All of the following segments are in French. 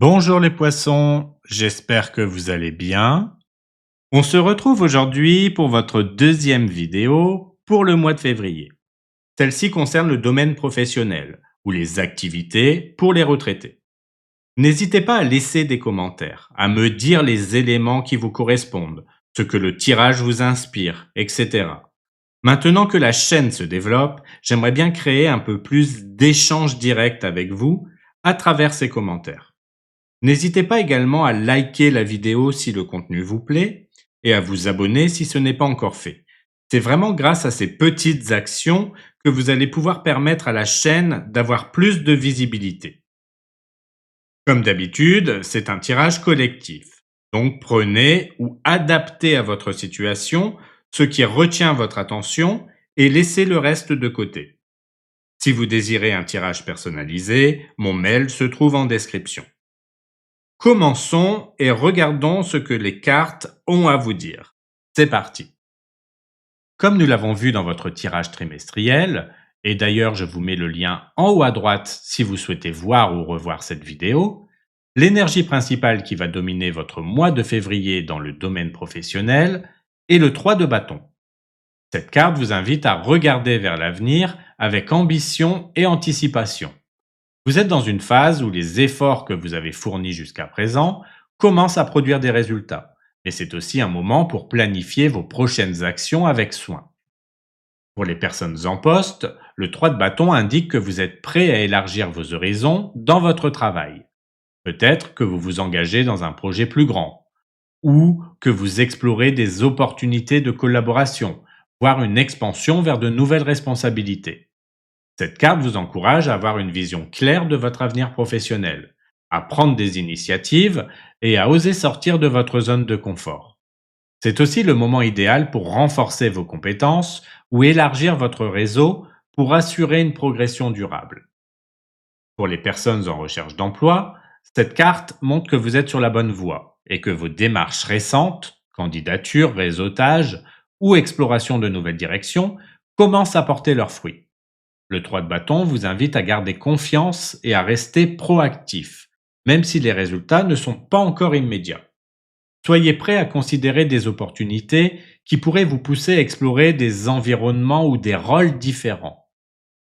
Bonjour les poissons, j'espère que vous allez bien. On se retrouve aujourd'hui pour votre deuxième vidéo pour le mois de février. Celle-ci concerne le domaine professionnel ou les activités pour les retraités. N'hésitez pas à laisser des commentaires, à me dire les éléments qui vous correspondent, ce que le tirage vous inspire, etc. Maintenant que la chaîne se développe, j'aimerais bien créer un peu plus d'échanges directs avec vous à travers ces commentaires. N'hésitez pas également à liker la vidéo si le contenu vous plaît et à vous abonner si ce n'est pas encore fait. C'est vraiment grâce à ces petites actions que vous allez pouvoir permettre à la chaîne d'avoir plus de visibilité. Comme d'habitude, c'est un tirage collectif. Donc prenez ou adaptez à votre situation ce qui retient votre attention et laissez le reste de côté. Si vous désirez un tirage personnalisé, mon mail se trouve en description. Commençons et regardons ce que les cartes ont à vous dire. C'est parti. Comme nous l'avons vu dans votre tirage trimestriel, et d'ailleurs je vous mets le lien en haut à droite si vous souhaitez voir ou revoir cette vidéo, l'énergie principale qui va dominer votre mois de février dans le domaine professionnel est le 3 de bâton. Cette carte vous invite à regarder vers l'avenir avec ambition et anticipation. Vous êtes dans une phase où les efforts que vous avez fournis jusqu'à présent commencent à produire des résultats, mais c'est aussi un moment pour planifier vos prochaines actions avec soin. Pour les personnes en poste, le 3 de bâton indique que vous êtes prêt à élargir vos horizons dans votre travail. Peut-être que vous vous engagez dans un projet plus grand, ou que vous explorez des opportunités de collaboration, voire une expansion vers de nouvelles responsabilités. Cette carte vous encourage à avoir une vision claire de votre avenir professionnel, à prendre des initiatives et à oser sortir de votre zone de confort. C'est aussi le moment idéal pour renforcer vos compétences ou élargir votre réseau pour assurer une progression durable. Pour les personnes en recherche d'emploi, cette carte montre que vous êtes sur la bonne voie et que vos démarches récentes, candidature, réseautage ou exploration de nouvelles directions, commencent à porter leurs fruits. Le 3 de bâton vous invite à garder confiance et à rester proactif, même si les résultats ne sont pas encore immédiats. Soyez prêt à considérer des opportunités qui pourraient vous pousser à explorer des environnements ou des rôles différents.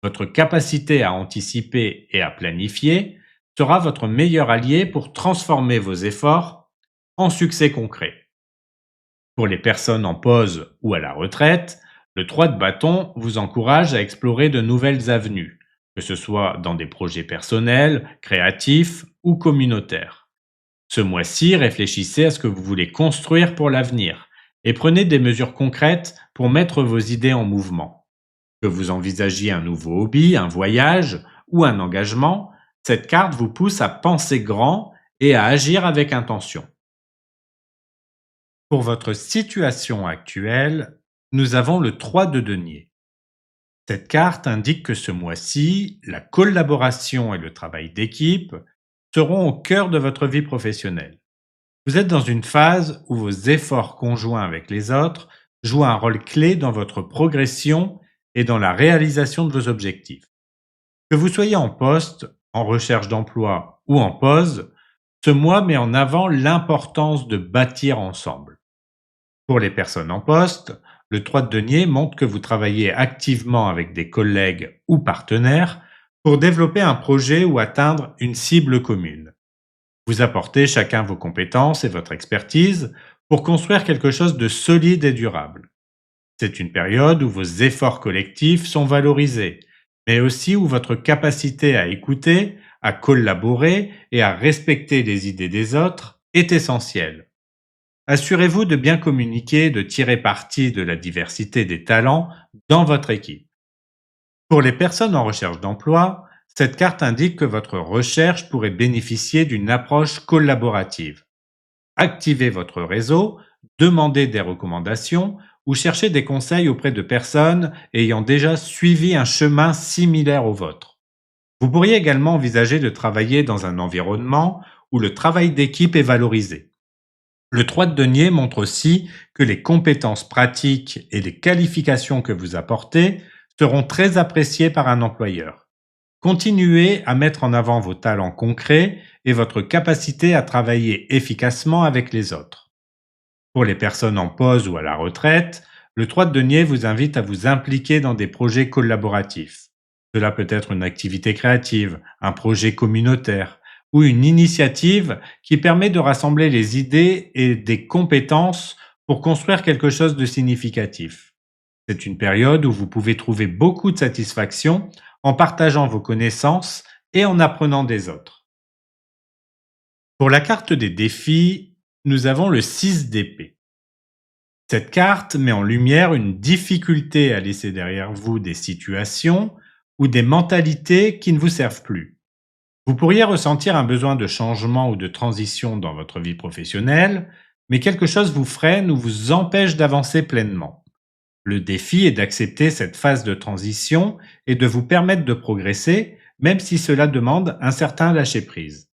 Votre capacité à anticiper et à planifier sera votre meilleur allié pour transformer vos efforts en succès concrets. Pour les personnes en pause ou à la retraite, le 3 de bâton vous encourage à explorer de nouvelles avenues, que ce soit dans des projets personnels, créatifs ou communautaires. Ce mois-ci, réfléchissez à ce que vous voulez construire pour l'avenir et prenez des mesures concrètes pour mettre vos idées en mouvement. Que vous envisagiez un nouveau hobby, un voyage ou un engagement, cette carte vous pousse à penser grand et à agir avec intention. Pour votre situation actuelle, nous avons le 3 de denier. Cette carte indique que ce mois-ci, la collaboration et le travail d'équipe seront au cœur de votre vie professionnelle. Vous êtes dans une phase où vos efforts conjoints avec les autres jouent un rôle clé dans votre progression et dans la réalisation de vos objectifs. Que vous soyez en poste, en recherche d'emploi ou en pause, ce mois met en avant l'importance de bâtir ensemble. Pour les personnes en poste, le 3 de denier montre que vous travaillez activement avec des collègues ou partenaires pour développer un projet ou atteindre une cible commune. Vous apportez chacun vos compétences et votre expertise pour construire quelque chose de solide et durable. C'est une période où vos efforts collectifs sont valorisés, mais aussi où votre capacité à écouter, à collaborer et à respecter les idées des autres est essentielle. Assurez-vous de bien communiquer et de tirer parti de la diversité des talents dans votre équipe. Pour les personnes en recherche d'emploi, cette carte indique que votre recherche pourrait bénéficier d'une approche collaborative. Activez votre réseau, demandez des recommandations ou cherchez des conseils auprès de personnes ayant déjà suivi un chemin similaire au vôtre. Vous pourriez également envisager de travailler dans un environnement où le travail d'équipe est valorisé. Le 3 de denier montre aussi que les compétences pratiques et les qualifications que vous apportez seront très appréciées par un employeur. Continuez à mettre en avant vos talents concrets et votre capacité à travailler efficacement avec les autres. Pour les personnes en pause ou à la retraite, le 3 de denier vous invite à vous impliquer dans des projets collaboratifs. Cela peut être une activité créative, un projet communautaire ou une initiative qui permet de rassembler les idées et des compétences pour construire quelque chose de significatif. C'est une période où vous pouvez trouver beaucoup de satisfaction en partageant vos connaissances et en apprenant des autres. Pour la carte des défis, nous avons le 6 d'épée. Cette carte met en lumière une difficulté à laisser derrière vous des situations ou des mentalités qui ne vous servent plus. Vous pourriez ressentir un besoin de changement ou de transition dans votre vie professionnelle, mais quelque chose vous freine ou vous empêche d'avancer pleinement. Le défi est d'accepter cette phase de transition et de vous permettre de progresser, même si cela demande un certain lâcher-prise.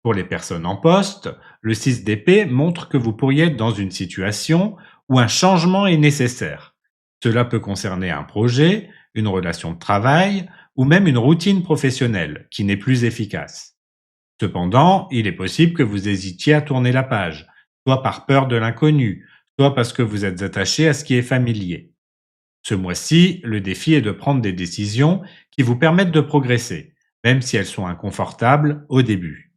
Pour les personnes en poste, le 6 d'épée montre que vous pourriez être dans une situation où un changement est nécessaire. Cela peut concerner un projet, une relation de travail ou même une routine professionnelle qui n'est plus efficace. Cependant, il est possible que vous hésitiez à tourner la page, soit par peur de l'inconnu, soit parce que vous êtes attaché à ce qui est familier. Ce mois-ci, le défi est de prendre des décisions qui vous permettent de progresser, même si elles sont inconfortables au début.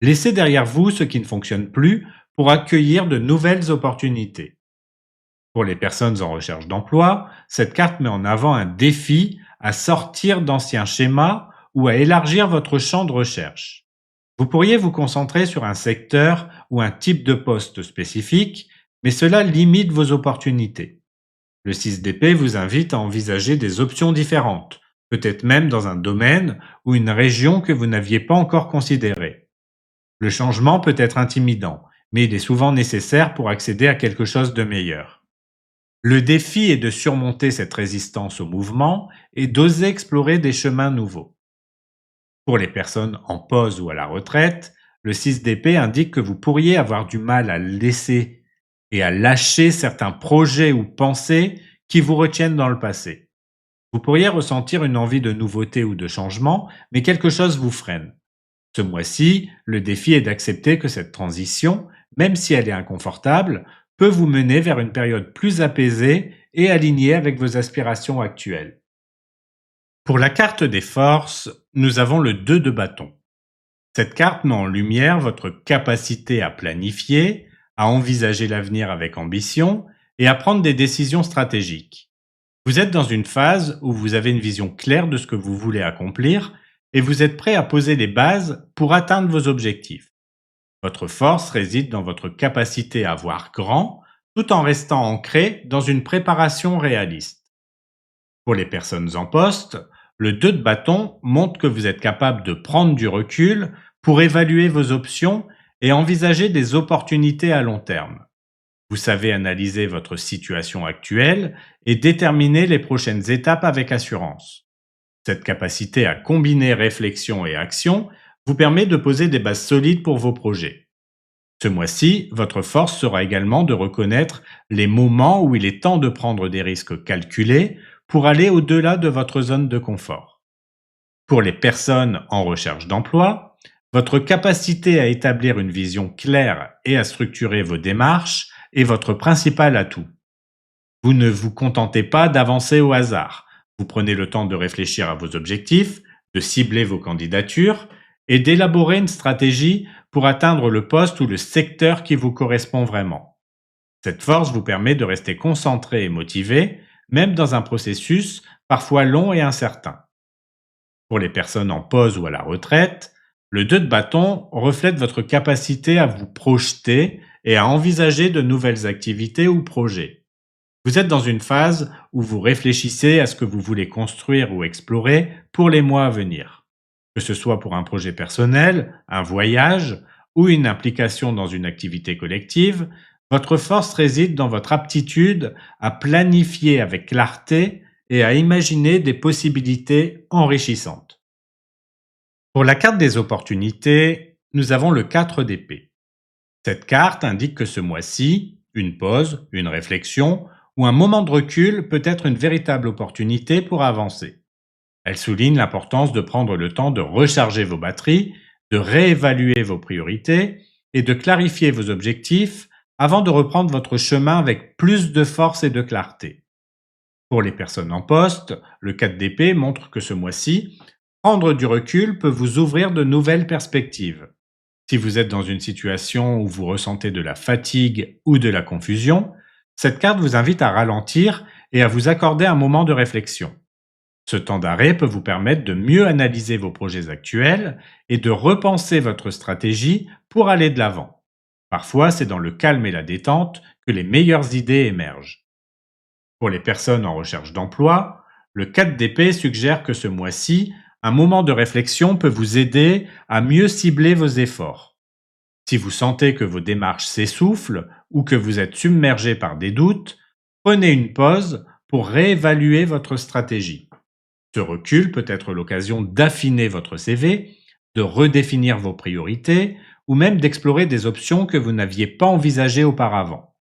Laissez derrière vous ce qui ne fonctionne plus pour accueillir de nouvelles opportunités. Pour les personnes en recherche d'emploi, cette carte met en avant un défi à sortir d'anciens schémas ou à élargir votre champ de recherche. Vous pourriez vous concentrer sur un secteur ou un type de poste spécifique, mais cela limite vos opportunités. Le 6 d'épée vous invite à envisager des options différentes, peut-être même dans un domaine ou une région que vous n'aviez pas encore considérée. Le changement peut être intimidant, mais il est souvent nécessaire pour accéder à quelque chose de meilleur. Le défi est de surmonter cette résistance au mouvement et d'oser explorer des chemins nouveaux. Pour les personnes en pause ou à la retraite, le 6 d'épée indique que vous pourriez avoir du mal à laisser et à lâcher certains projets ou pensées qui vous retiennent dans le passé. Vous pourriez ressentir une envie de nouveauté ou de changement, mais quelque chose vous freine. Ce mois-ci, le défi est d'accepter que cette transition, même si elle est inconfortable, peut vous mener vers une période plus apaisée et alignée avec vos aspirations actuelles. Pour la carte des forces, nous avons le 2 de bâton. Cette carte met en lumière votre capacité à planifier, à envisager l'avenir avec ambition et à prendre des décisions stratégiques. Vous êtes dans une phase où vous avez une vision claire de ce que vous voulez accomplir et vous êtes prêt à poser les bases pour atteindre vos objectifs. Votre force réside dans votre capacité à voir grand tout en restant ancré dans une préparation réaliste. Pour les personnes en poste, le 2 de bâton montre que vous êtes capable de prendre du recul pour évaluer vos options et envisager des opportunités à long terme. Vous savez analyser votre situation actuelle et déterminer les prochaines étapes avec assurance. Cette capacité à combiner réflexion et action vous permet de poser des bases solides pour vos projets. Ce mois-ci, votre force sera également de reconnaître les moments où il est temps de prendre des risques calculés pour aller au-delà de votre zone de confort. Pour les personnes en recherche d'emploi, votre capacité à établir une vision claire et à structurer vos démarches est votre principal atout. Vous ne vous contentez pas d'avancer au hasard. Vous prenez le temps de réfléchir à vos objectifs, de cibler vos candidatures et d'élaborer une stratégie pour atteindre le poste ou le secteur qui vous correspond vraiment. Cette force vous permet de rester concentré et motivé, même dans un processus parfois long et incertain. Pour les personnes en pause ou à la retraite, le 2 de bâton reflète votre capacité à vous projeter et à envisager de nouvelles activités ou projets. Vous êtes dans une phase où vous réfléchissez à ce que vous voulez construire ou explorer pour les mois à venir. Que ce soit pour un projet personnel, un voyage ou une implication dans une activité collective, votre force réside dans votre aptitude à planifier avec clarté et à imaginer des possibilités enrichissantes. Pour la carte des opportunités, nous avons le 4 d'épée. Cette carte indique que ce mois-ci, une pause, une réflexion ou un moment de recul peut être une véritable opportunité pour avancer. Elle souligne l'importance de prendre le temps de recharger vos batteries, de réévaluer vos priorités et de clarifier vos objectifs avant de reprendre votre chemin avec plus de force et de clarté. Pour les personnes en poste, le 4 d'épée montre que ce mois-ci, prendre du recul peut vous ouvrir de nouvelles perspectives. Si vous êtes dans une situation où vous ressentez de la fatigue ou de la confusion, cette carte vous invite à ralentir et à vous accorder un moment de réflexion. Ce temps d'arrêt peut vous permettre de mieux analyser vos projets actuels et de repenser votre stratégie pour aller de l'avant. Parfois, c'est dans le calme et la détente que les meilleures idées émergent. Pour les personnes en recherche d'emploi, le 4 d'épée suggère que ce mois-ci, un moment de réflexion peut vous aider à mieux cibler vos efforts. Si vous sentez que vos démarches s'essoufflent ou que vous êtes submergé par des doutes, prenez une pause pour réévaluer votre stratégie. Ce recul peut être l'occasion d'affiner votre CV, de redéfinir vos priorités ou même d'explorer des options que vous n'aviez pas envisagées auparavant.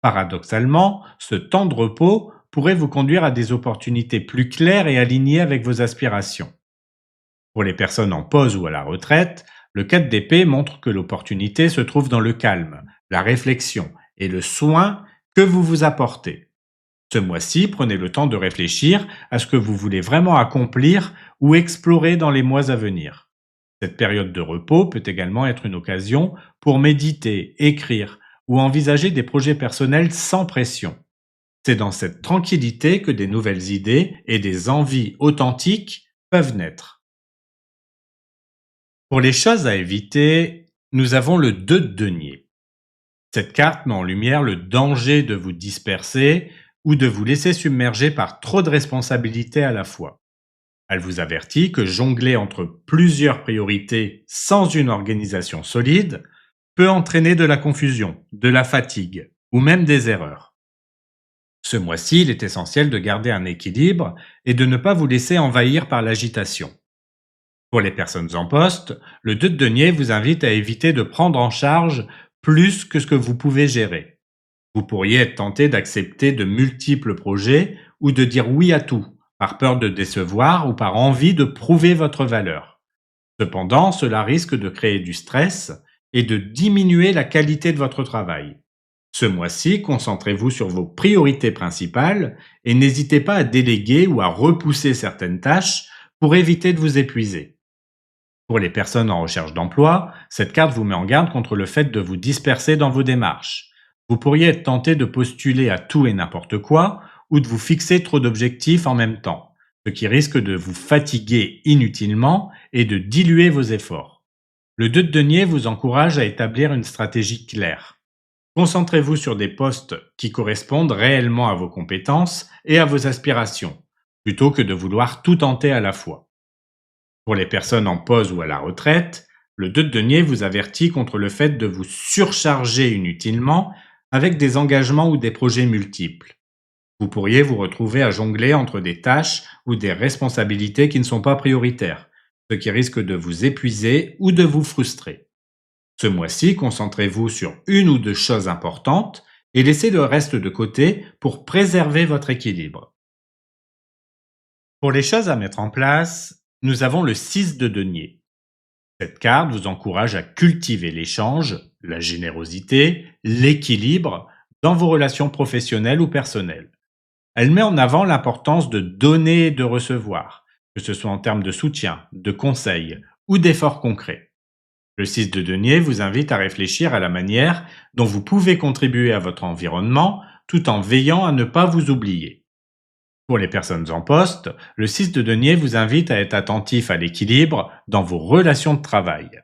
Paradoxalement, ce temps de repos pourrait vous conduire à des opportunités plus claires et alignées avec vos aspirations. Pour les personnes en pause ou à la retraite, le 4 d'épée montre que l'opportunité se trouve dans le calme, la réflexion et le soin que vous vous apportez. Ce mois-ci, prenez le temps de réfléchir à ce que vous voulez vraiment accomplir ou explorer dans les mois à venir. Cette période de repos peut également être une occasion pour méditer, écrire ou envisager des projets personnels sans pression. C'est dans cette tranquillité que des nouvelles idées et des envies authentiques peuvent naître. Pour les choses à éviter, nous avons le 2 de denier. Cette carte met en lumière le danger de vous disperser ou de vous laisser submerger par trop de responsabilités à la fois. Elle vous avertit que jongler entre plusieurs priorités sans une organisation solide peut entraîner de la confusion, de la fatigue ou même des erreurs. Ce mois-ci, il est essentiel de garder un équilibre et de ne pas vous laisser envahir par l'agitation. Pour les personnes en poste, le 2 de denier vous invite à éviter de prendre en charge plus que ce que vous pouvez gérer. Vous pourriez être tenté d'accepter de multiples projets ou de dire oui à tout, par peur de décevoir ou par envie de prouver votre valeur. Cependant, cela risque de créer du stress et de diminuer la qualité de votre travail. Ce mois-ci, concentrez-vous sur vos priorités principales et n'hésitez pas à déléguer ou à repousser certaines tâches pour éviter de vous épuiser. Pour les personnes en recherche d'emploi, cette carte vous met en garde contre le fait de vous disperser dans vos démarches. Vous pourriez être tenté de postuler à tout et n'importe quoi ou de vous fixer trop d'objectifs en même temps, ce qui risque de vous fatiguer inutilement et de diluer vos efforts. Le 2 de denier vous encourage à établir une stratégie claire. Concentrez-vous sur des postes qui correspondent réellement à vos compétences et à vos aspirations, plutôt que de vouloir tout tenter à la fois. Pour les personnes en pause ou à la retraite, le 2 de denier vous avertit contre le fait de vous surcharger inutilement avec des engagements ou des projets multiples. Vous pourriez vous retrouver à jongler entre des tâches ou des responsabilités qui ne sont pas prioritaires, ce qui risque de vous épuiser ou de vous frustrer. Ce mois-ci, concentrez-vous sur une ou deux choses importantes et laissez le reste de côté pour préserver votre équilibre. Pour les choses à mettre en place, nous avons le 6 de denier. Cette carte vous encourage à cultiver l'échange, la générosité, l'équilibre dans vos relations professionnelles ou personnelles. Elle met en avant l'importance de donner et de recevoir, que ce soit en termes de soutien, de conseils ou d'efforts concrets. Le 6 de denier vous invite à réfléchir à la manière dont vous pouvez contribuer à votre environnement tout en veillant à ne pas vous oublier. Pour les personnes en poste, le 6 de denier vous invite à être attentif à l'équilibre dans vos relations de travail.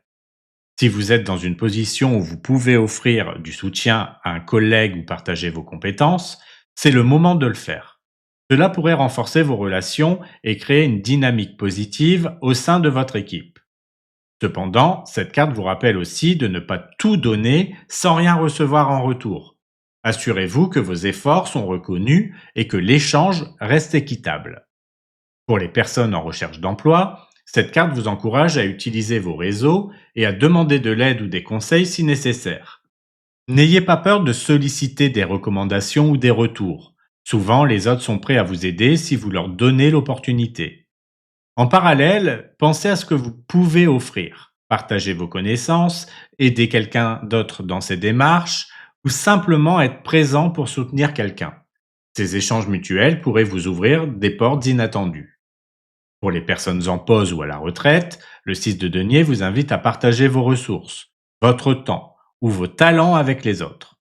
Si vous êtes dans une position où vous pouvez offrir du soutien à un collègue ou partager vos compétences, c'est le moment de le faire. Cela pourrait renforcer vos relations et créer une dynamique positive au sein de votre équipe. Cependant, cette carte vous rappelle aussi de ne pas tout donner sans rien recevoir en retour. Assurez-vous que vos efforts sont reconnus et que l'échange reste équitable. Pour les personnes en recherche d'emploi, cette carte vous encourage à utiliser vos réseaux et à demander de l'aide ou des conseils si nécessaire. N'ayez pas peur de solliciter des recommandations ou des retours. Souvent, les autres sont prêts à vous aider si vous leur donnez l'opportunité. En parallèle, pensez à ce que vous pouvez offrir. Partagez vos connaissances, aider quelqu'un d'autre dans ses démarches ou simplement être présent pour soutenir quelqu'un. Ces échanges mutuels pourraient vous ouvrir des portes inattendues. Pour les personnes en pause ou à la retraite, le 6 de denier vous invite à partager vos ressources, votre temps ou vos talents avec les autres.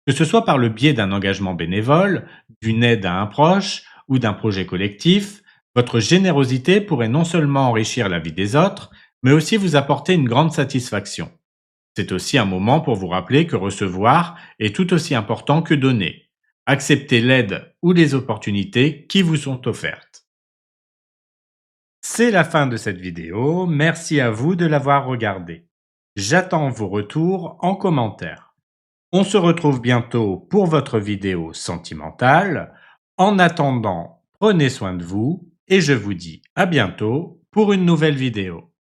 Que ce soit par le biais d'un engagement bénévole, d'une aide à un proche ou d'un projet collectif, votre générosité pourrait non seulement enrichir la vie des autres, mais aussi vous apporter une grande satisfaction. C'est aussi un moment pour vous rappeler que recevoir est tout aussi important que donner. Acceptez l'aide ou les opportunités qui vous sont offertes. C'est la fin de cette vidéo, merci à vous de l'avoir regardée. J'attends vos retours en commentaire. On se retrouve bientôt pour votre vidéo sentimentale. En attendant, prenez soin de vous et je vous dis à bientôt pour une nouvelle vidéo.